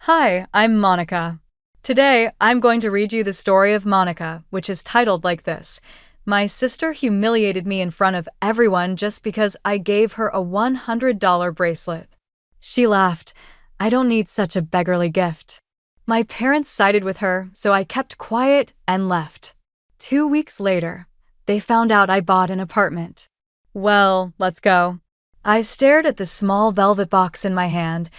Hi, I'm Monica. Today, I'm going to read you the story of Monica, which is titled like this. My sister humiliated me in front of everyone just because I gave her a $100 bracelet. She laughed. I don't need such a beggarly gift. My parents sided with her, so I kept quiet and left. 2 weeks later, they found out I bought an apartment. Well, let's go. I stared at the small velvet box in my hand,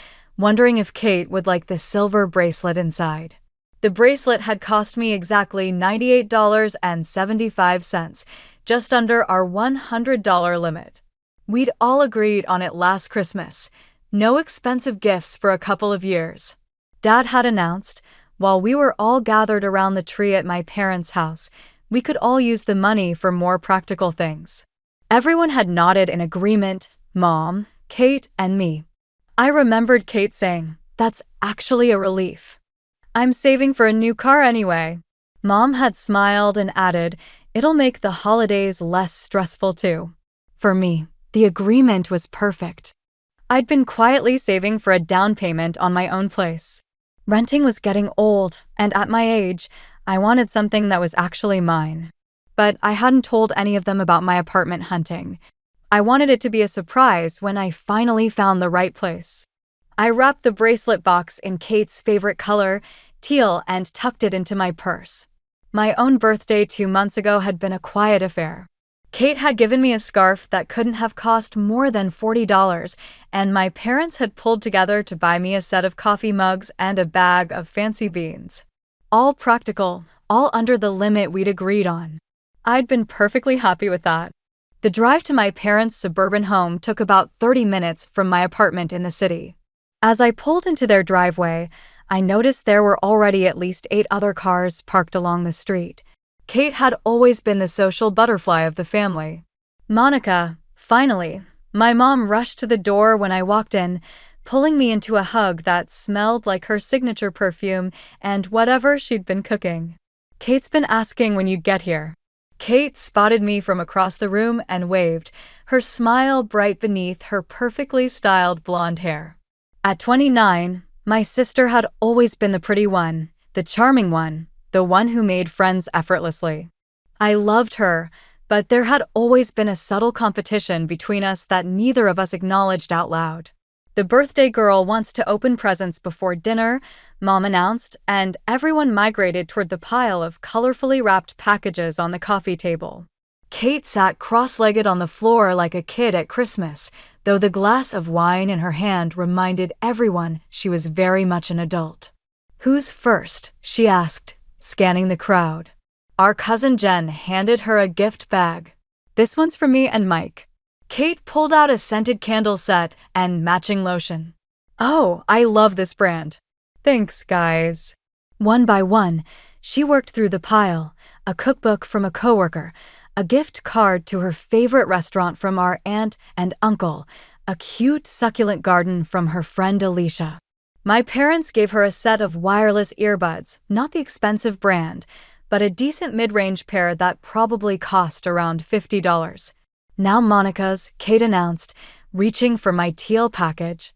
wondering if Kate would like the silver bracelet inside. The bracelet had cost me exactly $98.75, just under our $100 limit. We'd all agreed on it last Christmas. No expensive gifts for a couple of years. Dad had announced, while we were all gathered around the tree at my parents' house, we could all use the money for more practical things. Everyone had nodded in agreement, Mom, Kate, and me. I remembered Kate saying, "That's actually a relief. I'm saving for a new car anyway." Mom had smiled and added, "It'll make the holidays less stressful too." For me, the agreement was perfect. I'd been quietly saving for a down payment on my own place. Renting was getting old, and at my age, I wanted something that was actually mine. But I hadn't told any of them about my apartment hunting. I wanted it to be a surprise when I finally found the right place. I wrapped the bracelet box in Kate's favorite color, teal, and tucked it into my purse. My own birthday 2 months ago had been a quiet affair. Kate had given me a scarf that couldn't have cost more than $40, and my parents had pulled together to buy me a set of coffee mugs and a bag of fancy beans. All practical, all under the limit we'd agreed on. I'd been perfectly happy with that. The drive to my parents' suburban home took about 30 minutes from my apartment in the city. As I pulled into their driveway, I noticed there were already at least 8 other cars parked along the street. Kate had always been the social butterfly of the family. Monica, finally. My mom rushed to the door when I walked in, pulling me into a hug that smelled like her signature perfume and whatever she'd been cooking. "Kate's been asking when you'd get here." Kate spotted me from across the room and waved, her smile bright beneath her perfectly styled blonde hair. At 29, my sister had always been the pretty one, the charming one, the one who made friends effortlessly. I loved her, but there had always been a subtle competition between us that neither of us acknowledged out loud. "The birthday girl wants to open presents before dinner," Mom announced, and everyone migrated toward the pile of colorfully wrapped packages on the coffee table. Kate sat cross-legged on the floor like a kid at Christmas, though the glass of wine in her hand reminded everyone she was very much an adult. "Who's first?" she asked, scanning the crowd. Our cousin Jen handed her a gift bag. "This one's for me and Mike." Kate pulled out a scented candle set and matching lotion. "Oh, I love this brand." "Thanks, guys." One by one, she worked through the pile, a cookbook from a coworker, a gift card to her favorite restaurant from our aunt and uncle, a cute, succulent garden from her friend Alicia. My parents gave her a set of wireless earbuds, not the expensive brand, but a decent mid-range pair that probably cost around $50. "Now Monica's," Kate announced, reaching for my teal package.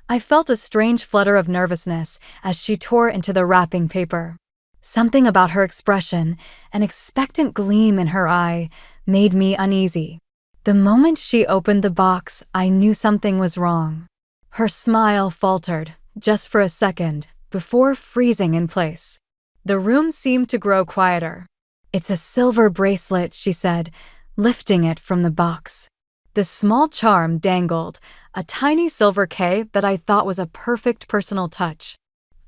I felt a strange flutter of nervousness as she tore into the wrapping paper. Something about her expression, an expectant gleam in her eye, made me uneasy. The moment she opened the box, I knew something was wrong. Her smile faltered, just for a second, before freezing in place. The room seemed to grow quieter. "It's a silver bracelet," she said, lifting it from the box. The small charm dangled, a tiny silver K that I thought was a perfect personal touch.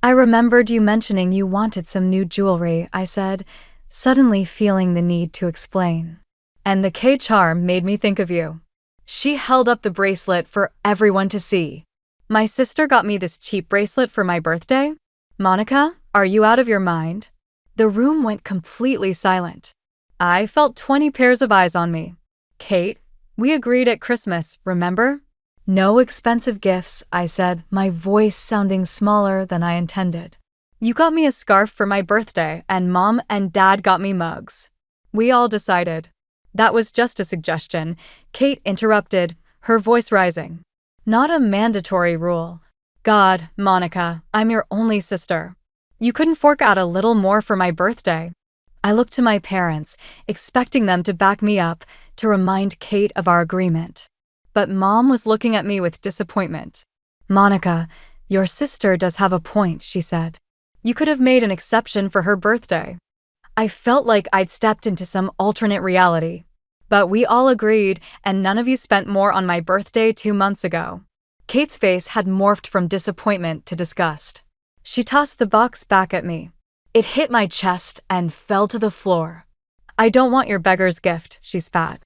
"I remembered you mentioning you wanted some new jewelry," I said, suddenly feeling the need to explain. "And the K charm made me think of you." She held up the bracelet for everyone to see. "My sister got me this cheap bracelet for my birthday? Monica, are you out of your mind?" The room went completely silent. I felt 20 pairs of eyes on me. "Kate, we agreed at Christmas, remember?" "No expensive gifts," I said, my voice sounding smaller than I intended. "You got me a scarf for my birthday, and Mom and Dad got me mugs." We all decided. "That was just a suggestion," Kate interrupted, her voice rising. "Not a mandatory rule." God, Monica, I'm your only sister. You couldn't fork out a little more for my birthday. I looked to my parents, expecting them to back me up, to remind Kate of our agreement. But Mom was looking at me with disappointment. Monica, your sister does have a point, she said. You could have made an exception for her birthday. I felt like I'd stepped into some alternate reality. But we all agreed, and none of you spent more on my birthday 2 months ago. Kate's face had morphed from disappointment to disgust. She tossed the box back at me. It hit my chest and fell to the floor. I don't want your beggar's gift, she spat.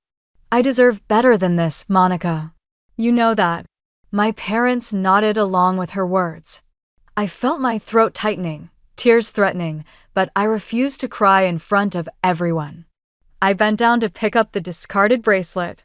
I deserve better than this, Monica. You know that. My parents nodded along with her words. I felt my throat tightening, tears threatening, but I refused to cry in front of everyone. I bent down to pick up the discarded bracelet.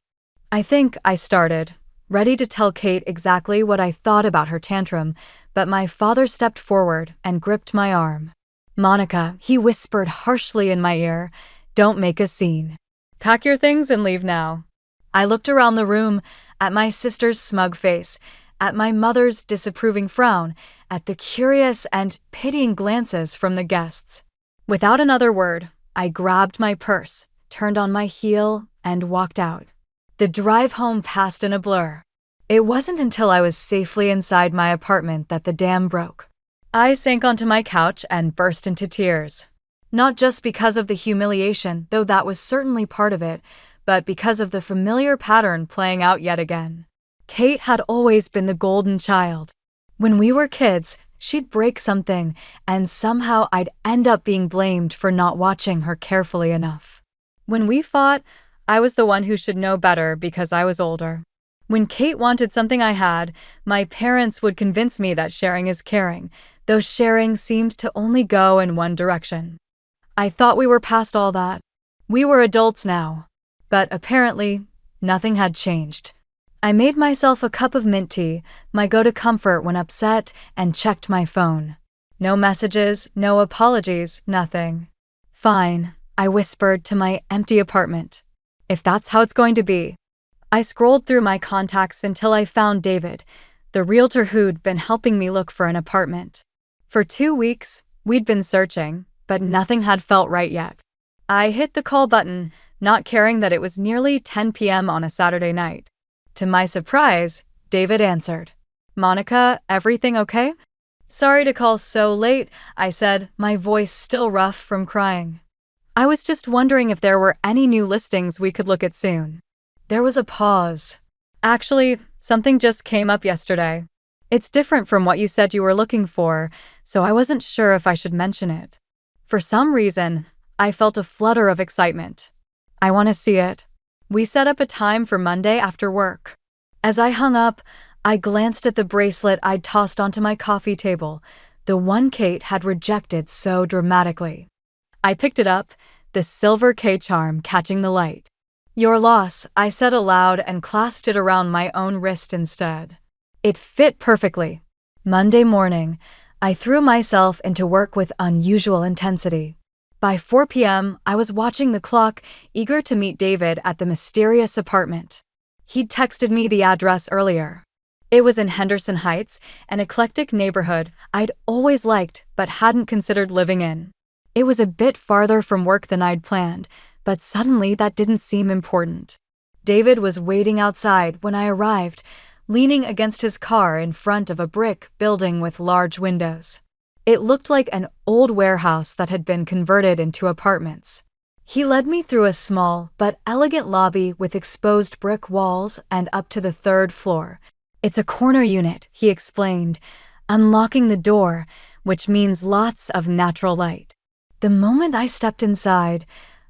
I think I started, ready to tell Kate exactly what I thought about her tantrum, but my father stepped forward and gripped my arm. Monica, he whispered harshly in my ear, don't make a scene. Pack your things and leave now. I looked around the room, at my sister's smug face, at my mother's disapproving frown, at the curious and pitying glances from the guests. Without another word, I grabbed my purse, turned on my heel, and walked out. The drive home passed in a blur. It wasn't until I was safely inside my apartment that the dam broke. I sank onto my couch and burst into tears. Not just because of the humiliation, though that was certainly part of it, but because of the familiar pattern playing out yet again. Kate had always been the golden child. When we were kids, she'd break something, and somehow I'd end up being blamed for not watching her carefully enough. When we fought, I was the one who should know better because I was older. When Kate wanted something I had, my parents would convince me that sharing is caring, though sharing seemed to only go in one direction. I thought we were past all that. We were adults now. But apparently, nothing had changed. I made myself a cup of mint tea, my go-to comfort when upset, and checked my phone. No messages, no apologies, nothing. Fine, I whispered to my empty apartment. If that's how it's going to be. I scrolled through my contacts until I found David, the realtor who'd been helping me look for an apartment. For 2 weeks, we'd been searching, but nothing had felt right yet. I hit the call button, not caring that it was nearly 10 p.m. on a Saturday night. To my surprise, David answered. Monica, everything okay? Sorry to call so late, I said, my voice still rough from crying. I was just wondering if there were any new listings we could look at soon. There was a pause. Actually, something just came up yesterday. It's different from what you said you were looking for, so I wasn't sure if I should mention it. For some reason, I felt a flutter of excitement. I want to see it. We set up a time for Monday after work. As I hung up, I glanced at the bracelet I'd tossed onto my coffee table, the one Kate had rejected so dramatically. I picked it up, the silver K-charm catching the light. Your loss, I said aloud and clasped it around my own wrist instead. It fit perfectly. Monday morning, I threw myself into work with unusual intensity. By 4 p.m., I was watching the clock, eager to meet David at the mysterious apartment. He'd texted me the address earlier. It was in Henderson Heights, an eclectic neighborhood I'd always liked but hadn't considered living in. It was a bit farther from work than I'd planned, but suddenly that didn't seem important. David was waiting outside when I arrived, leaning against his car in front of a brick building with large windows. It looked like an old warehouse that had been converted into apartments. He led me through a small but elegant lobby with exposed brick walls and up to the 3rd floor. It's a corner unit, he explained, unlocking the door, which means lots of natural light. The moment I stepped inside,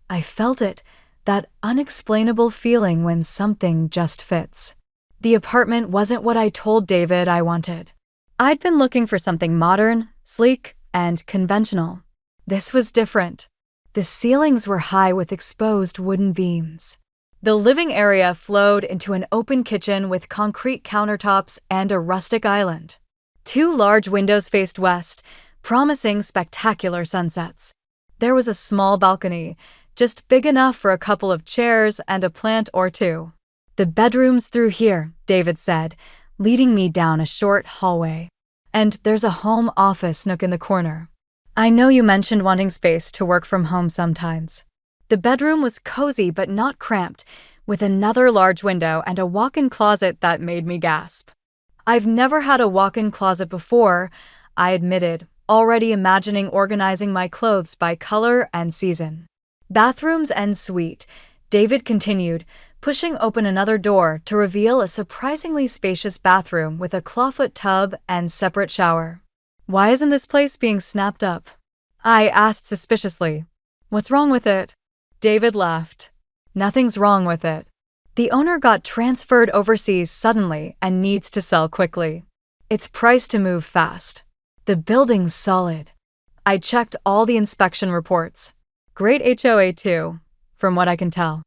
I felt it, that unexplainable feeling when something just fits. The apartment wasn't what I told David I wanted. I'd been looking for something modern, sleek, and conventional. This was different. The ceilings were high with exposed wooden beams. The living area flowed into an open kitchen with concrete countertops and a rustic island. 2 large windows faced west, promising spectacular sunsets. There was a small balcony, just big enough for a couple of chairs and a plant or two. The bedroom's through here, David said, leading me down a short hallway. And there's a home office nook in the corner. I know you mentioned wanting space to work from home sometimes. The bedroom was cozy but not cramped, with another large window and a walk-in closet that made me gasp. I've never had a walk-in closet before, I admitted, already imagining organizing my clothes by color and season. Bathrooms en suite, David continued, pushing open another door to reveal a surprisingly spacious bathroom with a clawfoot tub and separate shower. Why isn't this place being snapped up? I asked suspiciously. What's wrong with it? David laughed. Nothing's wrong with it. The owner got transferred overseas suddenly and needs to sell quickly. It's priced to move fast. The building's solid. I checked all the inspection reports. Great HOA too, from what I can tell.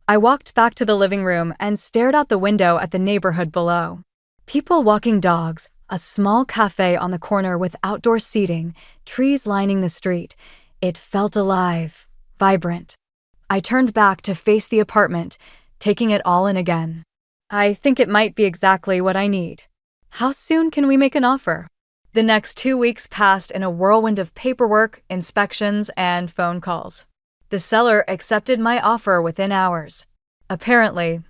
I walked back to the living room and stared out the window at the neighborhood below. People walking dogs, a small cafe on the corner with outdoor seating, trees lining the street. It felt alive, vibrant. I turned back to face the apartment, taking it all in again. I think it might be exactly what I need. How soon can we make an offer? The next 2 weeks passed in a whirlwind of paperwork, inspections, and phone calls. The seller accepted my offer within hours. Apparently,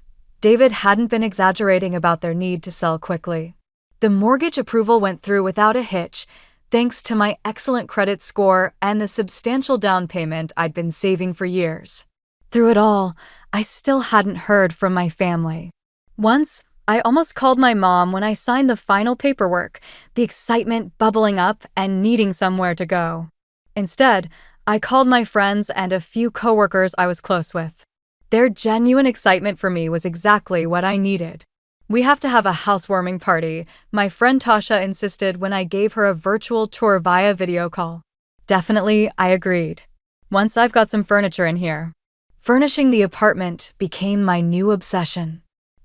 David hadn't been exaggerating about their need to sell quickly. The mortgage approval went through without a hitch, thanks to my excellent credit score and the substantial down payment I'd been saving for years. Through it all, I still hadn't heard from my family. Once, I almost called my mom when I signed the final paperwork, the excitement bubbling up and needing somewhere to go. Instead, I called my friends and a few coworkers I was close with. Their genuine excitement for me was exactly what I needed. We have to have a housewarming party, my friend Tasha insisted when I gave her a virtual tour via video call. Definitely, I agreed. Once I've got some furniture in here. Furnishing the apartment became my new obsession.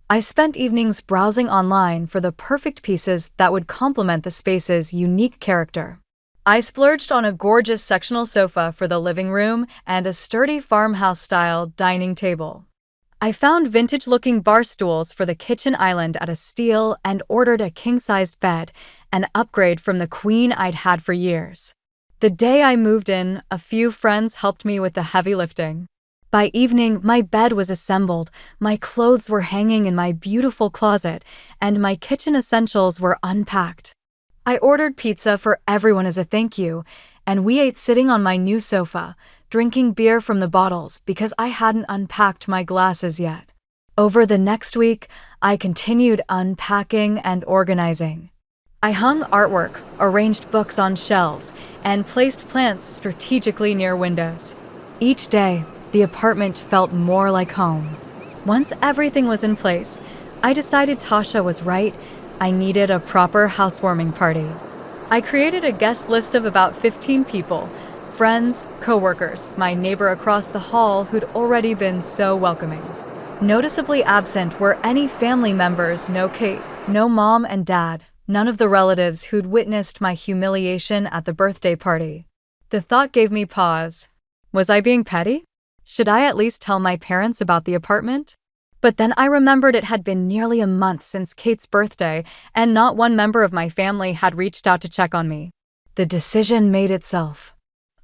I spent evenings browsing online for the perfect pieces that would complement the space's unique character. I splurged on a gorgeous sectional sofa for the living room and a sturdy farmhouse-style dining table. I found vintage-looking bar stools for the kitchen island at a steal and ordered a king-sized bed, an upgrade from the queen I'd had for years. The day I moved in, a few friends helped me with the heavy lifting. By evening, my bed was assembled, my clothes were hanging in my beautiful closet, and my kitchen essentials were unpacked. I ordered pizza for everyone as a thank you, and we ate sitting on my new sofa, drinking beer from the bottles because I hadn't unpacked my glasses yet. Over the next week, I continued unpacking and organizing. I hung artwork, arranged books on shelves, and placed plants strategically near windows. Each day, the apartment felt more like home. Once everything was in place, I decided Tasha was right. I needed a proper housewarming party. I created a guest list of about 15 people, friends, coworkers, my neighbor across the hall who'd already been so welcoming. Noticeably absent were any family members, no Kate, no mom and dad, none of the relatives who'd witnessed my humiliation at the birthday party. The thought gave me pause. Was I being petty? Should I at least tell my parents about the apartment? But then I remembered it had been nearly a month since Kate's birthday, and not one member of my family had reached out to check on me. The decision made itself.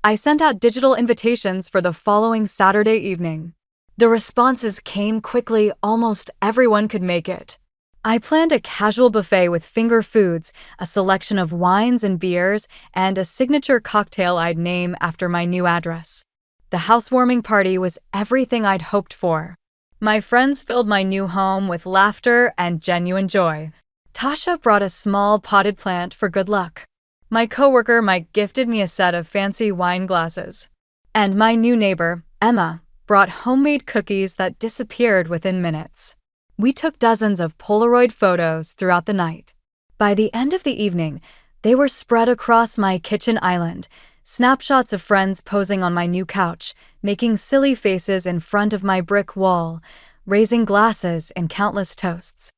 I sent out digital invitations for the following Saturday evening. The responses came quickly, almost everyone could make it. I planned a casual buffet with finger foods, a selection of wines and beers, and a signature cocktail I'd name after my new address. The housewarming party was everything I'd hoped for. My friends filled my new home with laughter and genuine joy. Tasha brought a small potted plant for good luck. My coworker Mike gifted me a set of fancy wine glasses. And my new neighbor, Emma, brought homemade cookies that disappeared within minutes. We took dozens of Polaroid photos throughout the night. By the end of the evening, they were spread across my kitchen island, snapshots of friends posing on my new couch, making silly faces in front of my brick wall, raising glasses in countless toasts.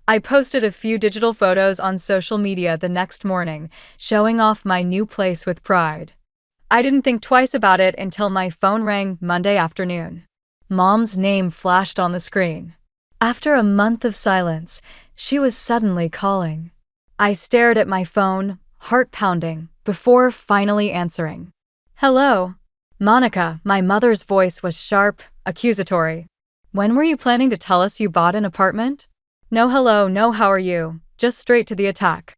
I posted a few digital photos on social media the next morning, showing off my new place with pride. I didn't think twice about it until my phone rang Monday afternoon. Mom's name flashed on the screen. After a month of silence, she was suddenly calling. I stared at my phone, heart pounding, before finally answering. Hello. Monica, my mother's voice was sharp, accusatory. When were you planning to tell us you bought an apartment? No hello, no how are you, just straight to the attack.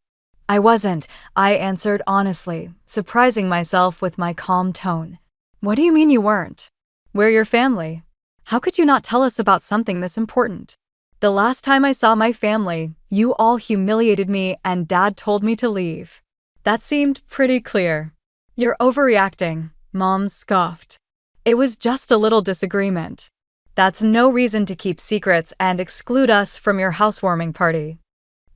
I wasn't, I answered honestly, surprising myself with my calm tone. What do you mean you weren't? We're your family. How could you not tell us about something this important? The last time I saw my family, you all humiliated me and Dad told me to leave. That seemed pretty clear. You're overreacting, Mom scoffed. It was just a little disagreement. That's no reason to keep secrets and exclude us from your housewarming party.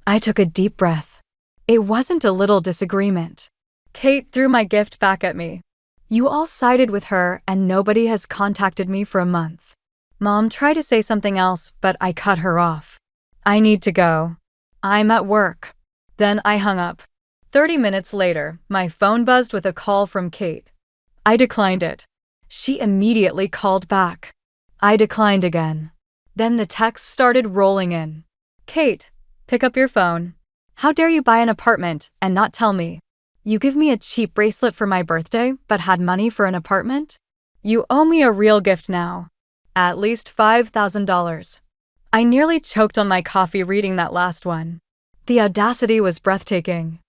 I took a deep breath. It wasn't a little disagreement. Kate threw my gift back at me. You all sided with her and nobody has contacted me for a month. Mom tried to say something else, but I cut her off. I need to go. I'm at work. Then I hung up. 30 minutes later, my phone buzzed with a call from Kate. I declined it. She immediately called back. I declined again. Then the texts started rolling in. Kate, pick up your phone. How dare you buy an apartment and not tell me? You give me a cheap bracelet for my birthday, but had money for an apartment? You owe me a real gift now. At least $5,000. I nearly choked on my coffee reading that last one. The audacity was breathtaking.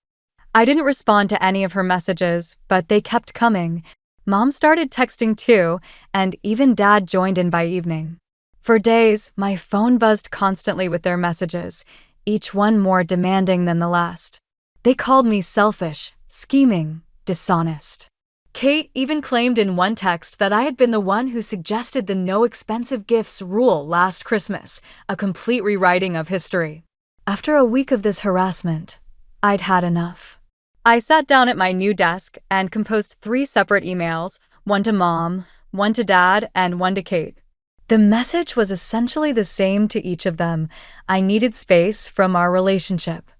I didn't respond to any of her messages, but they kept coming. Mom started texting too, and even Dad joined in by evening. For days, my phone buzzed constantly with their messages, each one more demanding than the last. They called me selfish, scheming, dishonest. Kate even claimed in one text that I had been the one who suggested the no expensive gifts rule last Christmas, a complete rewriting of history. After a week of this harassment, I'd had enough. I sat down at my new desk and composed 3 separate emails, one to Mom, one to Dad, and one to Kate. The message was essentially the same to each of them. I needed space from our relationship.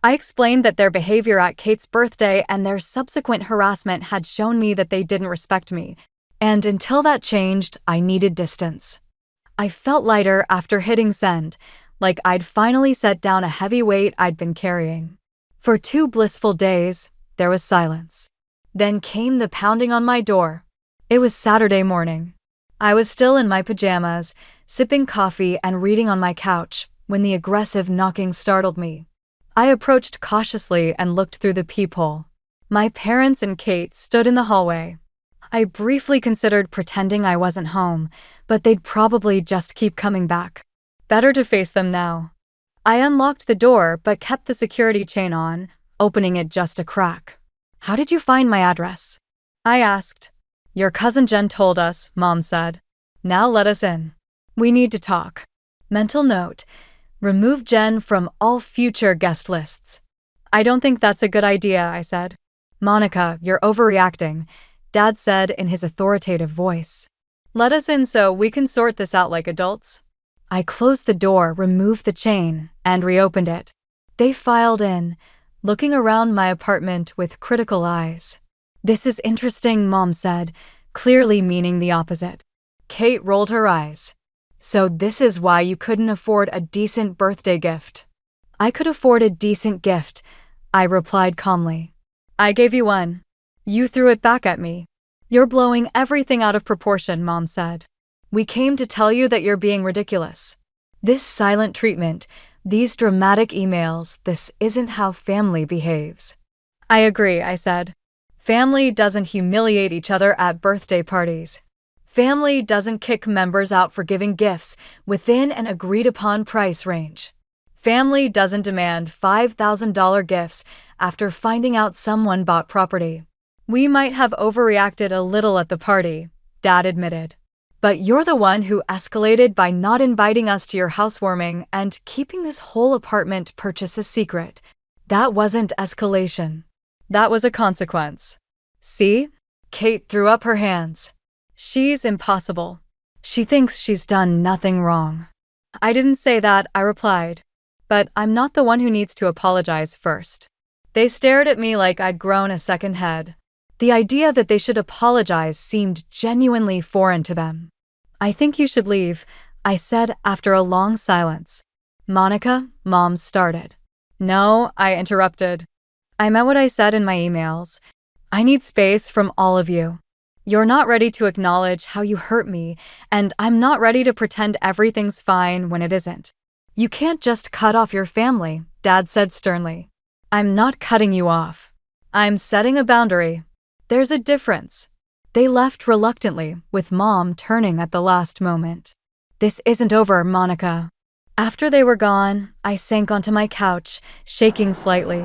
I explained that their behavior at Kate's birthday and their subsequent harassment had shown me that they didn't respect me, and until that changed, I needed distance. I felt lighter after hitting send, like I'd finally set down a heavy weight I'd been carrying. For 2 blissful days, there was silence. Then came the pounding on my door. It was Saturday morning. I was still in my pajamas, sipping coffee and reading on my couch, when the aggressive knocking startled me. I approached cautiously and looked through the peephole. My parents and Kate stood in the hallway. I briefly considered pretending I wasn't home, but they'd probably just keep coming back. Better to face them now. I unlocked the door but kept the security chain on, opening it just a crack. How did you find my address? I asked. Your cousin Jen told us, Mom said. Now let us in. We need to talk. Mental note. Remove Jen from all future guest lists. I don't think that's a good idea, I said. Monica, you're overreacting, Dad said in his authoritative voice. Let us in so we can sort this out like adults. I closed the door, removed the chain, and reopened it. They filed in, looking around my apartment with critical eyes. This is interesting, Mom said, clearly meaning the opposite. Kate rolled her eyes. So this is why you couldn't afford a decent birthday gift. I could afford a decent gift, I replied calmly. I gave you one. You threw it back at me. You're blowing everything out of proportion, Mom said. We came to tell you that you're being ridiculous. This silent treatment, these dramatic emails, this isn't how family behaves. I agree, I said. Family doesn't humiliate each other at birthday parties. Family doesn't kick members out for giving gifts within an agreed-upon price range. Family doesn't demand $5,000 gifts after finding out someone bought property. We might have overreacted a little at the party, Dad admitted. But you're the one who escalated by not inviting us to your housewarming and keeping this whole apartment purchase a secret. That wasn't escalation. That was a consequence. See? Kate threw up her hands. She's impossible. She thinks she's done nothing wrong. I didn't say that, I replied. But I'm not the one who needs to apologize first. They stared at me like I'd grown a second head. The idea that they should apologize seemed genuinely foreign to them. I think you should leave, I said after a long silence. Monica, Mom started. No, I interrupted. I meant what I said in my emails. I need space from all of you. You're not ready to acknowledge how you hurt me, and I'm not ready to pretend everything's fine when it isn't. You can't just cut off your family, Dad said sternly. I'm not cutting you off. I'm setting a boundary. There's a difference. They left reluctantly, with Mom turning at the last moment. This isn't over, Monica. After they were gone, I sank onto my couch, shaking slightly.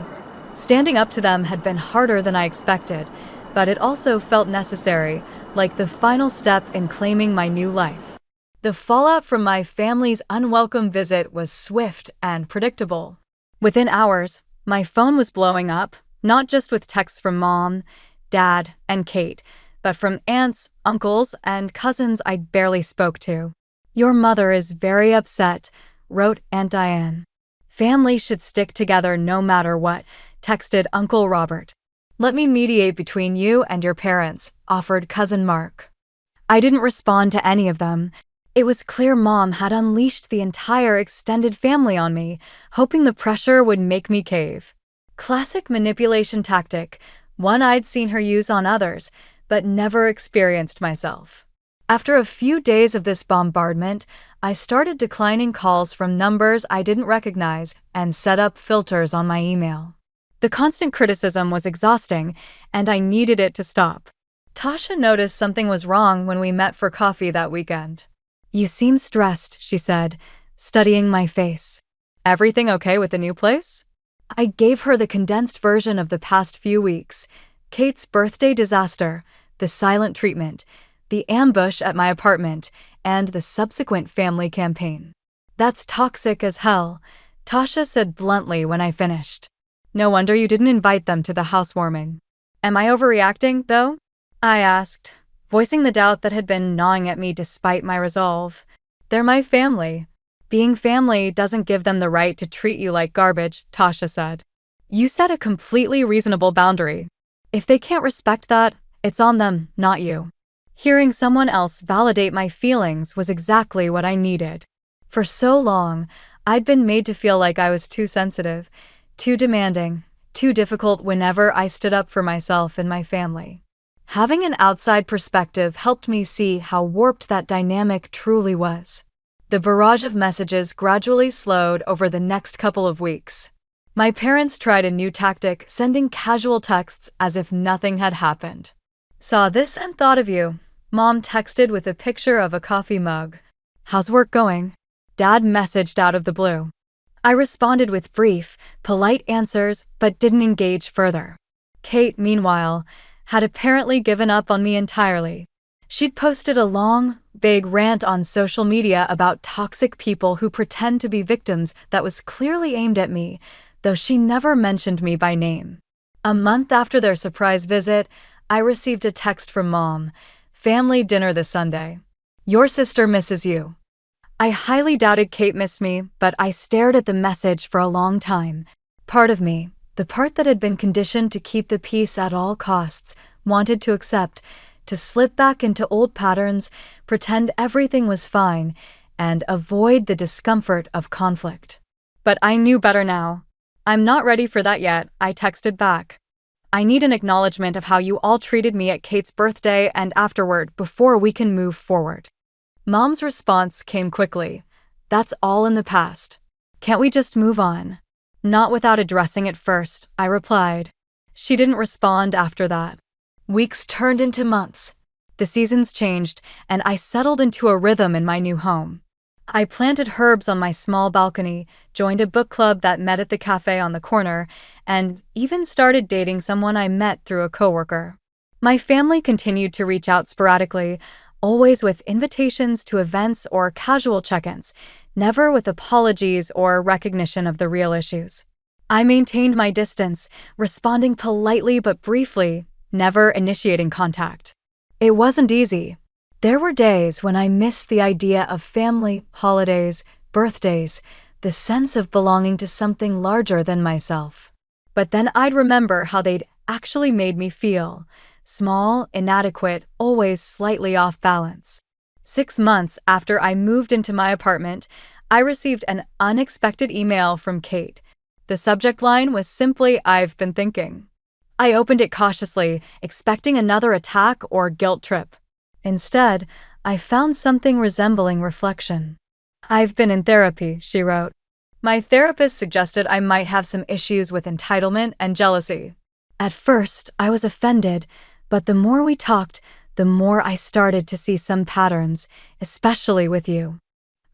Standing up to them had been harder than I expected, but it also felt necessary, like the final step in claiming my new life. The fallout from my family's unwelcome visit was swift and predictable. Within hours, my phone was blowing up, not just with texts from Mom, Dad, and Kate, but from aunts, uncles, and cousins I barely spoke to. Your mother is very upset, wrote Aunt Diane. Family should stick together no matter what, texted Uncle Robert. Let me mediate between you and your parents, offered Cousin Mark. I didn't respond to any of them. It was clear Mom had unleashed the entire extended family on me, hoping the pressure would make me cave. Classic manipulation tactic, one I'd seen her use on others, but never experienced myself. After a few days of this bombardment, I started declining calls from numbers I didn't recognize and set up filters on my email. The constant criticism was exhausting, and I needed it to stop. Tasha noticed something was wrong when we met for coffee that weekend. You seem stressed, she said, studying my face. Everything okay with the new place? I gave her the condensed version of the past few weeks. Kate's birthday disaster, the silent treatment, the ambush at my apartment, and the subsequent family campaign. That's toxic as hell, Tasha said bluntly when I finished. No wonder you didn't invite them to the housewarming. Am I overreacting, though? I asked, voicing the doubt that had been gnawing at me despite my resolve. They're my family. Being family doesn't give them the right to treat you like garbage, Tasha said. You set a completely reasonable boundary. If they can't respect that, it's on them, not you. Hearing someone else validate my feelings was exactly what I needed. For so long, I'd been made to feel like I was too sensitive, too demanding, too difficult whenever I stood up for myself and my family. Having an outside perspective helped me see how warped that dynamic truly was. The barrage of messages gradually slowed over the next couple of weeks. My parents tried a new tactic, sending casual texts as if nothing had happened. Saw this and thought of you, Mom texted with a picture of a coffee mug. How's work going? Dad messaged out of the blue. I responded with brief, polite answers, but didn't engage further. Kate, meanwhile, had apparently given up on me entirely. She'd posted a long, vague rant on social media about toxic people who pretend to be victims that was clearly aimed at me, though she never mentioned me by name. A month after their surprise visit, I received a text from Mom. Family dinner this Sunday. Your sister misses you. I highly doubted Kate missed me, but I stared at the message for a long time. Part of me, the part that had been conditioned to keep the peace at all costs, wanted to accept, to slip back into old patterns, pretend everything was fine, and avoid the discomfort of conflict. But I knew better now. I'm not ready for that yet, I texted back. I need an acknowledgement of how you all treated me at Kate's birthday and afterward before we can move forward. Mom's response came quickly. That's all in the past. Can't we just move on? Not without addressing it first, I replied. She didn't respond after that. Weeks turned into months. The seasons changed, and I settled into a rhythm in my new home. I planted herbs on my small balcony, joined a book club that met at the cafe on the corner, and even started dating someone I met through a coworker. My family continued to reach out sporadically, always with invitations to events or casual check-ins, never with apologies or recognition of the real issues. I maintained my distance, responding politely but briefly, never initiating contact. It wasn't easy. There were days when I missed the idea of family, holidays, birthdays, the sense of belonging to something larger than myself. But then I'd remember how they'd actually made me feel. Small, inadequate, always slightly off balance. 6 months after I moved into my apartment, I received an unexpected email from Kate. The subject line was simply, "I've been thinking." I opened it cautiously, expecting another attack or guilt trip. Instead, I found something resembling reflection. "I've been in therapy," she wrote. "My therapist suggested I might have some issues with entitlement and jealousy." At first, I was offended, but the more we talked, the more I started to see some patterns, especially with you.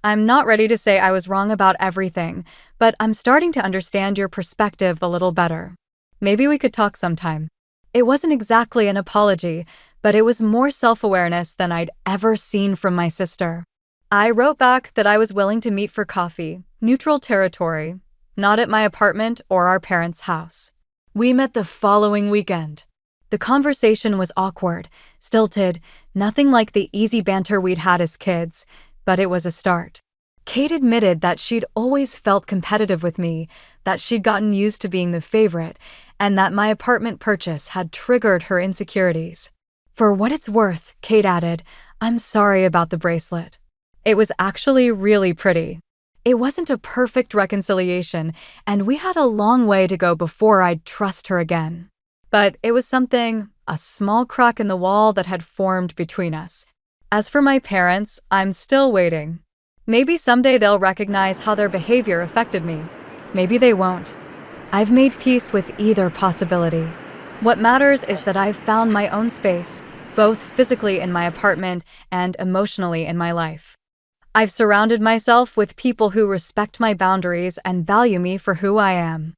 "I'm not ready to say I was wrong about everything, but I'm starting to understand your perspective a little better. Maybe we could talk sometime." It wasn't exactly an apology, but it was more self-awareness than I'd ever seen from my sister. I wrote back that I was willing to meet for coffee, neutral territory, not at my apartment or our parents' house. We met the following weekend. The conversation was awkward, stilted, nothing like the easy banter we'd had as kids, but it was a start. Kate admitted that she'd always felt competitive with me, that she'd gotten used to being the favorite, and that my apartment purchase had triggered her insecurities. "For what it's worth," Kate added, "I'm sorry about the bracelet. It was actually really pretty." It wasn't a perfect reconciliation, and we had a long way to go before I'd trust her again. But it was something, a small crack in the wall that had formed between us. As for my parents, I'm still waiting. Maybe someday they'll recognize how their behavior affected me. Maybe they won't. I've made peace with either possibility. What matters is that I've found my own space, both physically in my apartment and emotionally in my life. I've surrounded myself with people who respect my boundaries and value me for who I am.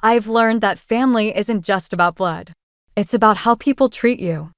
I've learned that family isn't just about blood. It's about how people treat you.